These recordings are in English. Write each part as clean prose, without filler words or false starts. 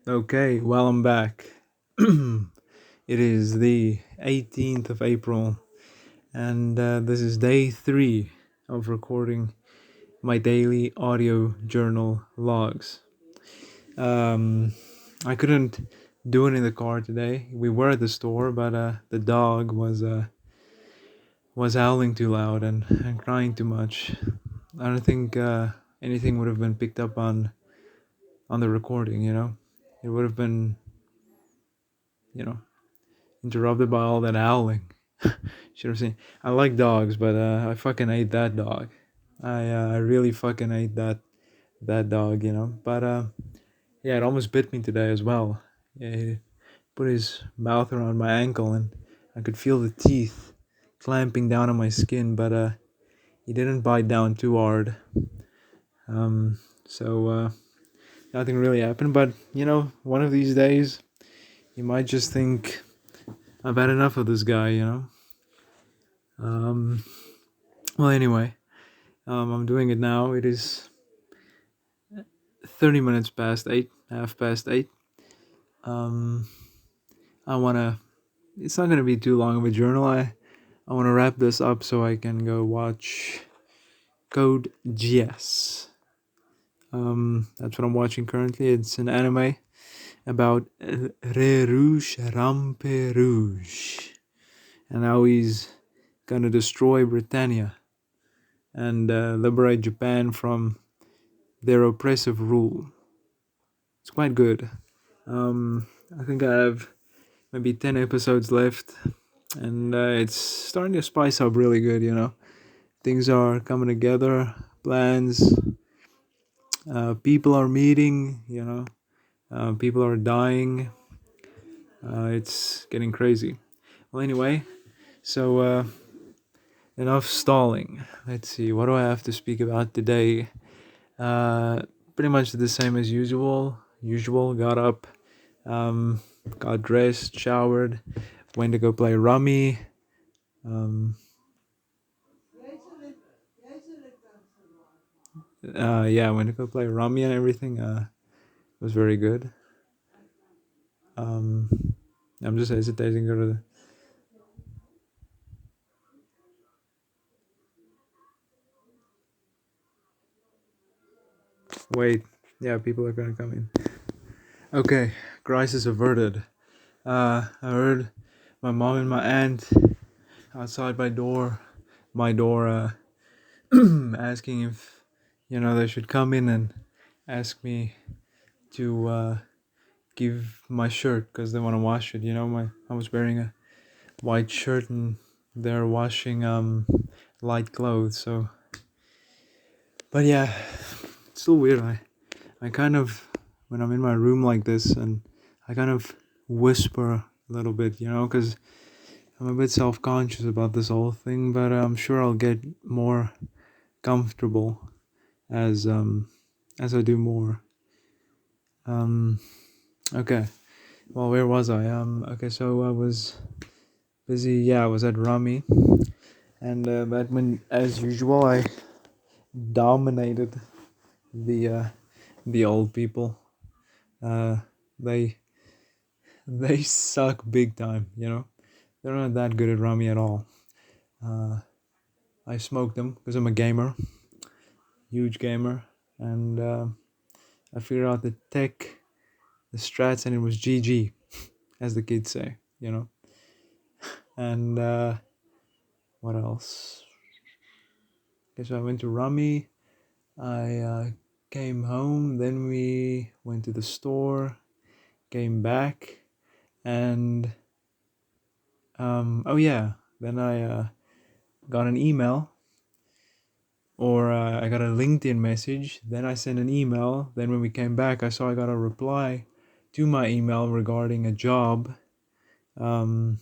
Okay, well, I'm back. It is the 18th of April, and this is day 3 of recording my daily audio journal logs. I couldn't do it in the car today. We were at the store, but the dog was howling too loud and crying too much. I don't think anything would have been picked up on the recording. It would have been you know interrupted by all that howling. Should have seen. I like dogs, but I fucking hate that dog. I really fucking hate that dog. But yeah, it almost bit me today as well. Yeah, he put his mouth around my ankle, and I could feel the teeth clamping down on my skin. But he didn't bite down too hard. So nothing really happened. But one of these days, you might just think I've had enough of this guy. Um, well, anyway, I'm doing it now. It is 30 minutes past 8, half past 8. Um, I want to, it's not going to be too long of a journal. I want to wrap this up so I can go watch Code Geass. That's what I'm watching currently. It's an anime about Re Rouge Rampe Rouge and how he's going to destroy Britannia and liberate Japan from their oppressive rule. It's quite good. I think I have maybe 10 episodes left, and it's starting to spice up really good. Things are coming together, plans, people are meeting. People are dying. It's getting crazy. Well, anyway, so enough stalling. Let's see, what do I have to speak about today? Uh, Pretty much the same as usual. Got up, um, got dressed, showered, went to go play rummy. um, yeah, I went to go play rummy and everything. It was very good. um, I'm just hesitating to go to wait. Yeah, people are gonna come in. Okay, crisis averted. I heard my mom and my aunt outside my door asking if they should come in and ask me to give my shirt because they want to wash it. I was wearing a white shirt and they're washing light clothes. So, but yeah, it's still weird. I kind of, when I'm in my room like this, and I kind of whisper a little bit, because I'm a bit self-conscious about this whole thing. But I'm sure I'll get more comfortable as I do more. Okay. Well, where was I? Okay, so I was busy. Yeah, I was at Rummy, and but when, as usual, I dominated the uh, the old people. Uh, they they suck big time. They're not that good at Rummy at all. Uh, I smoked them because I'm a gamer, huge gamer, and I figured out the tech, the strats, and it was GG, as the kids say. And what else? Okay, so I went to Rummy. I came home. Then we went to the store. Came back, and oh yeah. Then I got an email, or I got a LinkedIn message. Then I sent an email. Then when we came back, I saw I got a reply to my email regarding a job, um,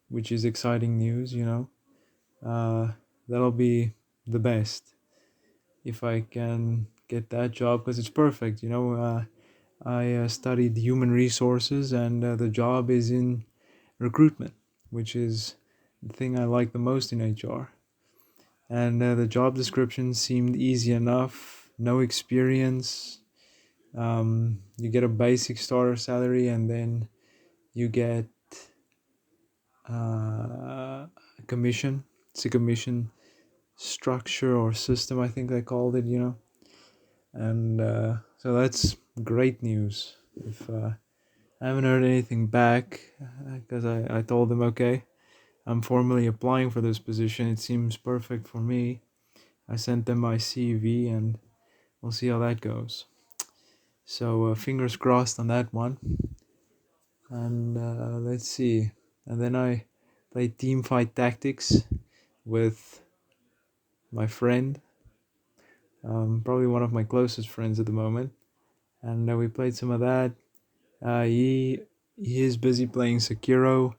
which is exciting news. That'll be the best if I can get that job because it's perfect. I studied human resources, and the job is in recruitment, which is the thing I like the most in HR. And the job description seemed easy enough, no experience, You get a basic starter salary, and then you get a commission. It's a commission structure or system, I think they called it, and so that's great news. If I haven't heard anything back, because I told them, okay, I'm formally applying for this position, it seems perfect for me. I sent them my CV, and we'll see how that goes. So fingers crossed on that one. And let's see. And then I played Team Fight Tactics with my friend, probably one of my closest friends at the moment. And we played some of that. He is busy playing Sekiro.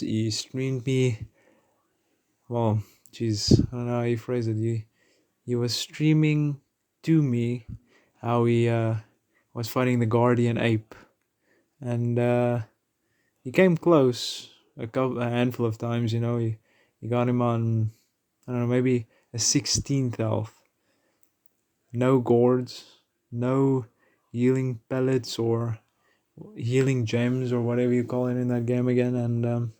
He streamed me. Well, geez, I don't know how you phrase it. He was streaming to me how he was fighting the Guardian Ape, and he came close a handful of times. He got him on, I don't know, maybe a 16th health. No gourds, no healing pellets or healing gems or whatever you call it in that game again, and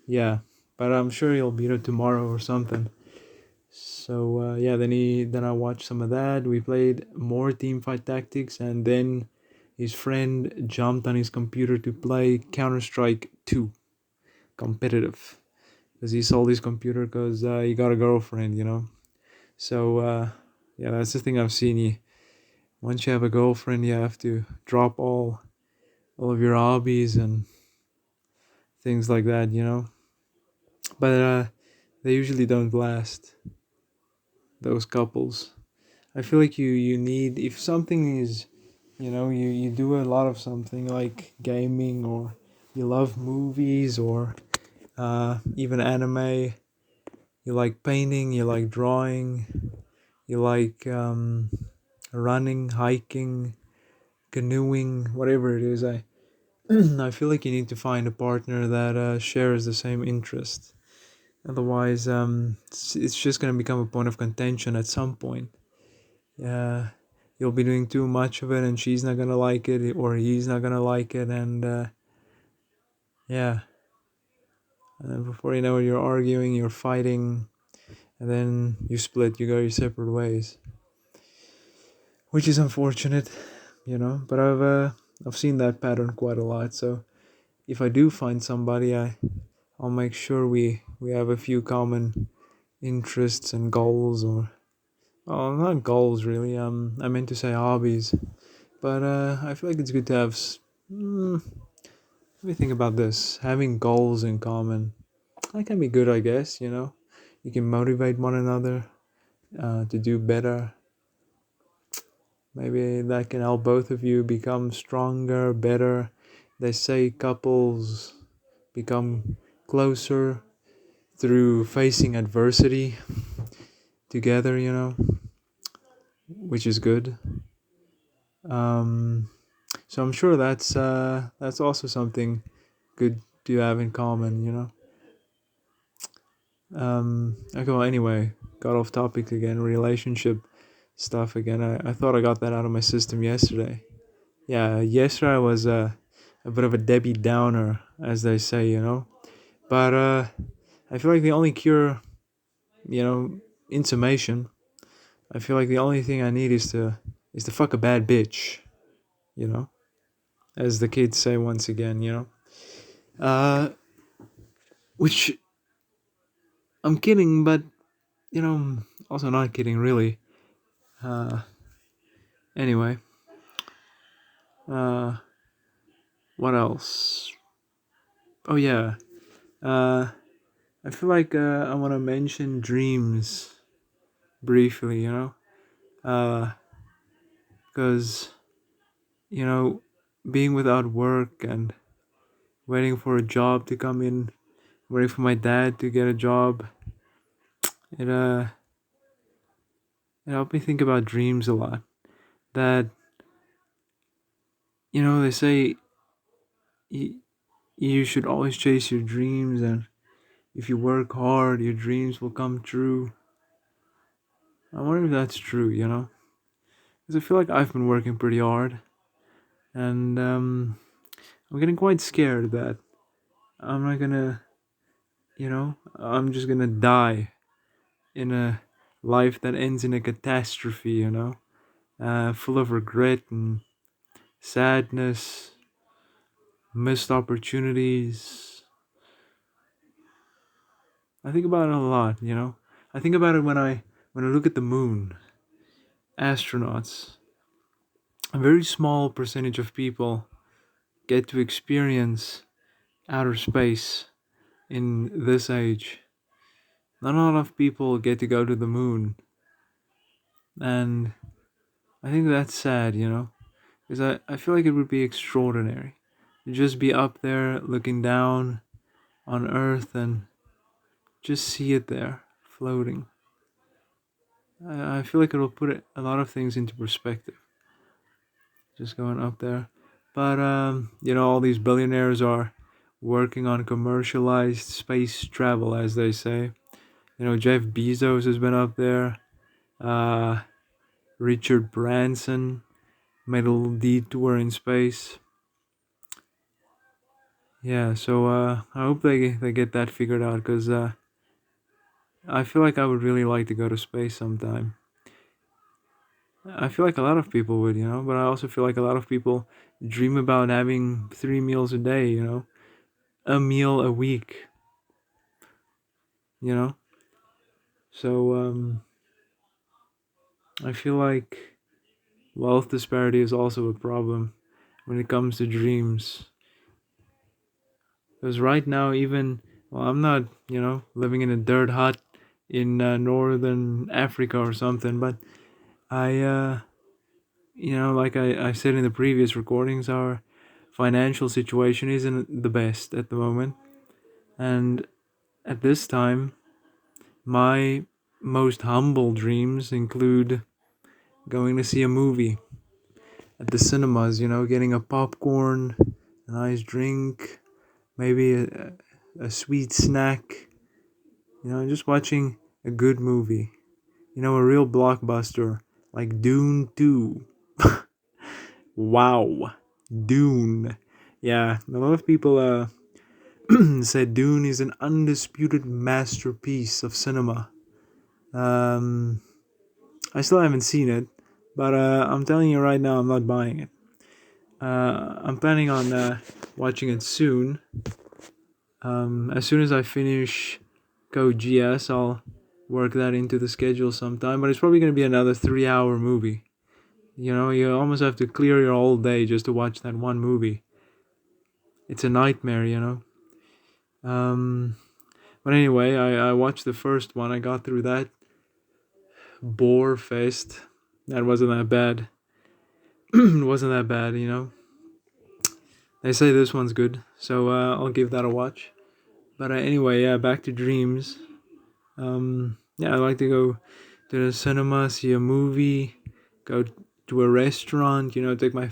yeah, but I'm sure he'll beat it tomorrow or something. So yeah, then I watched some of that. We played more Teamfight Tactics, and then his friend jumped on his computer to play Counter-Strike 2 competitive, because he sold his computer because he got a girlfriend. So yeah, that's the thing I've seen. Once you have a girlfriend, you have to drop all of your hobbies and things like that. But they usually don't last, those couples. I feel like you need, if something is, you do a lot of something like gaming, or you love movies, or even anime, you like painting, you like drawing, you like running, hiking, canoeing, whatever it is. I I feel like you need to find a partner that shares the same interest. Otherwise, it's just gonna become a point of contention at some point. Yeah, you'll be doing too much of it, and she's not gonna like it, or he's not gonna like it, and yeah, and then before you know it, you're arguing, you're fighting, and then you split, you go your separate ways, which is unfortunate. But I've seen that pattern quite a lot. So if I do find somebody, I'll make sure we have a few common interests and goals, or well, not goals really. I meant to say hobbies, but I feel like it's good to have. Let me think about this. Having goals in common, that can be good, I guess. You can motivate one another to do better. Maybe that can help both of you become stronger, better. They say couples become closer through facing adversity together, which is good. Um, so I'm sure that's also something good to have in common. Okay, well, anyway, got off topic again, relationship stuff again. I thought I got that out of my system yesterday. Yeah, yesterday was a bit of a Debbie Downer, as they say. But I feel like the only cure, you know, in summation, I feel like the only thing I need is to fuck a bad bitch, you know, as the kids say once again. Uh, which I'm kidding, but also not kidding really. Uh, anyway, uh, what else? Oh yeah, uh, I feel like I want to mention dreams briefly. Because being without work and waiting for a job to come in, waiting for my dad to get a job, it helped me think about dreams a lot. That they say you should always chase your dreams, and if you work hard, your dreams will come true. I wonder if that's true. because I feel like I've been working pretty hard, and I'm getting quite scared that I'm not gonna, I'm just gonna die in a life that ends in a catastrophe, full of regret and sadness, missed opportunities. I think about it a lot. I think about it when I look at the moon. Astronauts, a very small percentage of people get to experience outer space in this age. Not a lot of people get to go to the moon, and I think that's sad, because I feel like it would be extraordinary to just be up there looking down on Earth and just see it there floating. I feel like it'll put a lot of things into perspective, just going up there. But all these billionaires are working on commercialized space travel, as they say. Jeff Bezos has been up there. Uh, Richard Branson made a little detour in space. Yeah, so I hope they get that figured out, because I feel like I would really like to go to space sometime. I feel like a lot of people would, but I also feel like a lot of people dream about having 3 meals a day, a meal a week, you know? So I feel like wealth disparity is also a problem when it comes to dreams. Because right now, I'm not, living in a dirt hut in northern Africa or something, but like I said in the previous recordings, our financial situation isn't the best at the moment. And at this time, my most humble dreams include going to see a movie at the cinemas, getting a popcorn, a nice drink, maybe a sweet snack, just watching a good movie, a real blockbuster like Dune 2. Wow, Dune. Yeah, a lot of people said Dune is an undisputed masterpiece of cinema. Um, I still haven't seen it, but I'm telling you right now, I'm not buying it. I'm planning on watching it soon. As soon as I finish Code Geass, I'll work that into the schedule sometime. But it's probably going to be another 3-hour movie. You almost have to clear your whole day just to watch that one movie. It's a nightmare. Um, but anyway, I watched the first one. I got through that bore fest. That wasn't that bad. It wasn't that bad. They say this one's good, so I'll give that a watch. But anyway, yeah, back to dreams. Yeah, I like to go to the cinema, see a movie, go to a restaurant, take my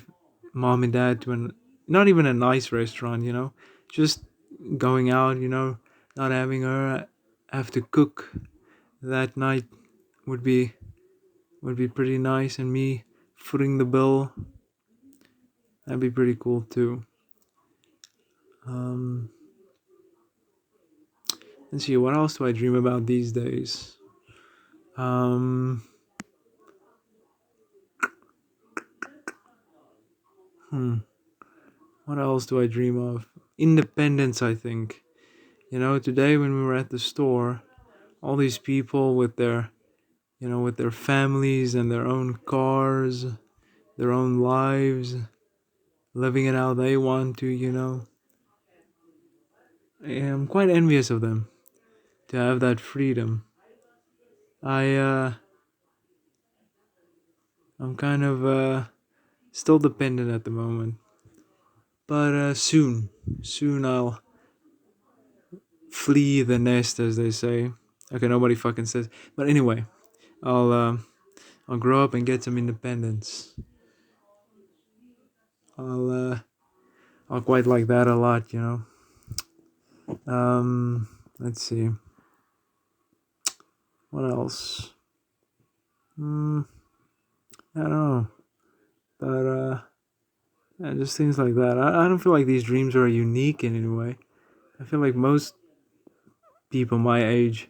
mom and dad to not even a nice restaurant, just going out, not having her have to cook that night would be pretty nice, and me footing the bill, that'd be pretty cool too. Um, let's see, what else do I dream about these days? Um, hmm, what else do I dream of? Independence, I think. Today when we were at the store, all these people with their families and their own cars, their own lives, living it how they want to. I'm quite envious of them to have that freedom. I'm kind of still dependent at the moment, but soon I'll flee the nest, as they say. Okay, nobody fucking says, but anyway, I'll uh, I'll grow up and get some independence. I'll uh, I'll quite like that a lot. Let's see. What else? I don't know, but yeah, just things like that. I don't feel like these dreams are unique in any way. I feel like most people my age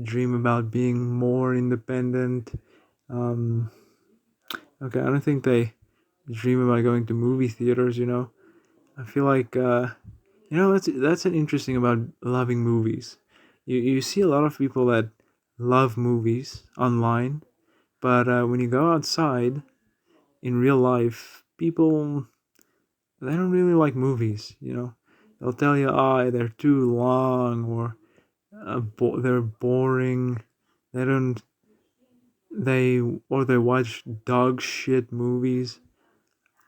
dream about being more independent. Um, okay, I don't think they dream about going to movie theaters. I feel like that's an interesting about loving movies. You see a lot of people that love movies online, but when you go outside in real life, people they don't really like movies. They'll tell you, they're too long, or they're boring. They don't they or they watch dog shit movies.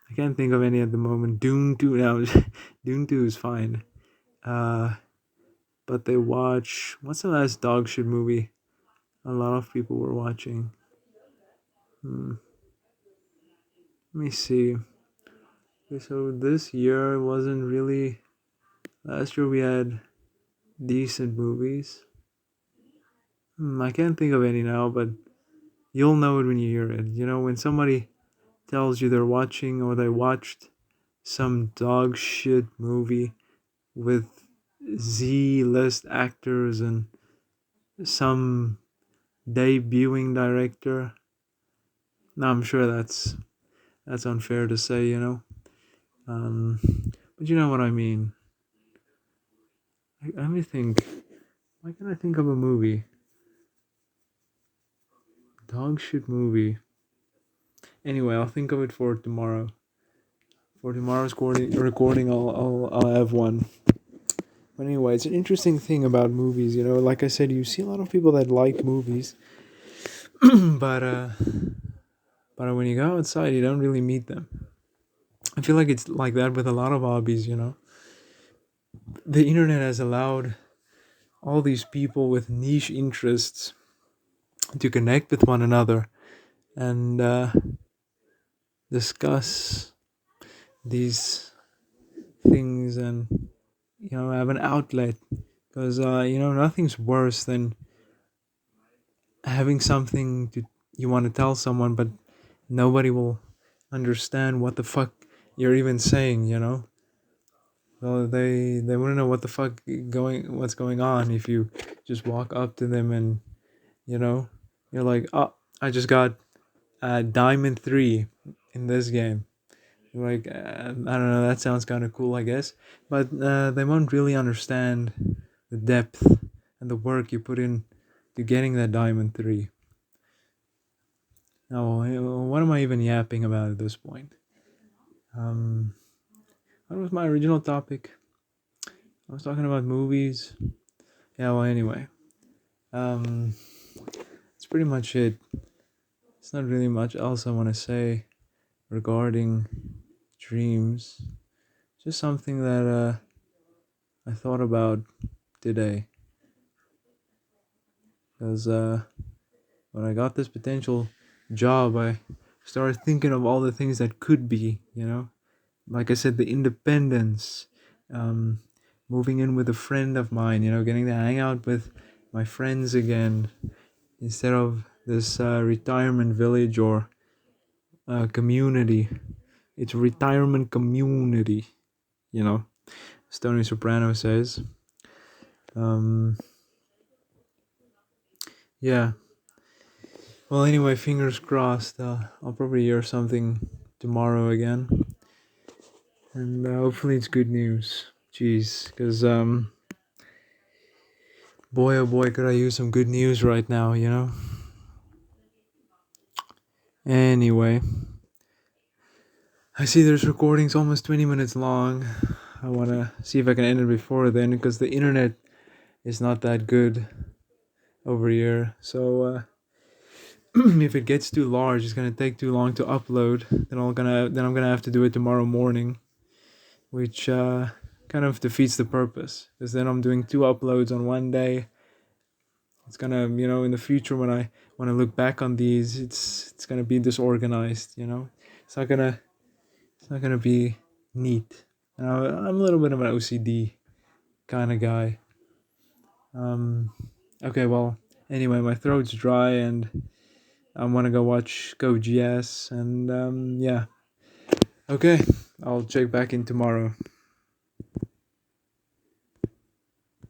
I can't think of any at the moment. Dune 2 now. Dune 2 is fine. Uh, but they watch, what's the last dog shit movie a lot of people were watching? Let me see. Okay, so this year wasn't really. Last year we had decent movies. I can't think of any now, but you'll know it when you hear it. When somebody tells you they're watching or they watched some dog shit movie with Z list actors and some debuting director. No, I'm sure that's unfair to say. Um, but you know what I mean. Let me think. Why can't I think of a movie? Dog shit movie. Anyway, I'll think of it for tomorrow. For tomorrow's recording, I'll have one. But anyway, it's an interesting thing about movies. Like I said, you see a lot of people that like movies, but when you go outside, you don't really meet them. I feel like it's like that with a lot of hobbies. The internet has allowed all these people with niche interests to connect with one another and discuss these things and have an outlet, because nothing's worse than having something to you want to tell someone, but nobody will understand what the fuck you're even saying. Well, they wouldn't know what the fuck what's going on if you just walk up to them and you know you're like, oh, I just got diamond 3 in this game. Like, I don't know, that sounds kind of cool, I guess, but they won't really understand the depth and the work you put in to getting that diamond 3. Now, what am I even yapping about at this point? um what was my original topic? I was talking about movies. Yeah, well, anyway, um that's pretty much it. It's not really much else I want to say regarding dreams. Just something that I thought about today, because when I got this potential job, I started thinking of all the things that could be. Like I said, the independence, um, moving in with a friend of mine, getting to hang out with my friends again instead of this retirement village or community. It's a retirement community, you know. Stony Soprano says. Um, yeah. Well, anyway, fingers crossed. I'll probably hear something tomorrow again, and hopefully it's good news. Jeez, because boy oh boy, could I use some good news right now. Anyway, I see this recording's almost 20 minutes long. I wanna see if I can end it before then, because the internet is not that good over here. So if it gets too large, it's gonna take too long to upload. Then I'm gonna have to do it tomorrow morning, which kind of defeats the purpose. Because then I'm doing 2 uploads on one day. It's gonna, in the future when I look back on these, it's gonna be disorganized. It's not gonna it's not gonna be neat. And I'm a little bit of an OCD kind of guy. Okay, well, anyway, my throat's dry and I want to go Geass, and yeah. Okay, I'll check back in tomorrow.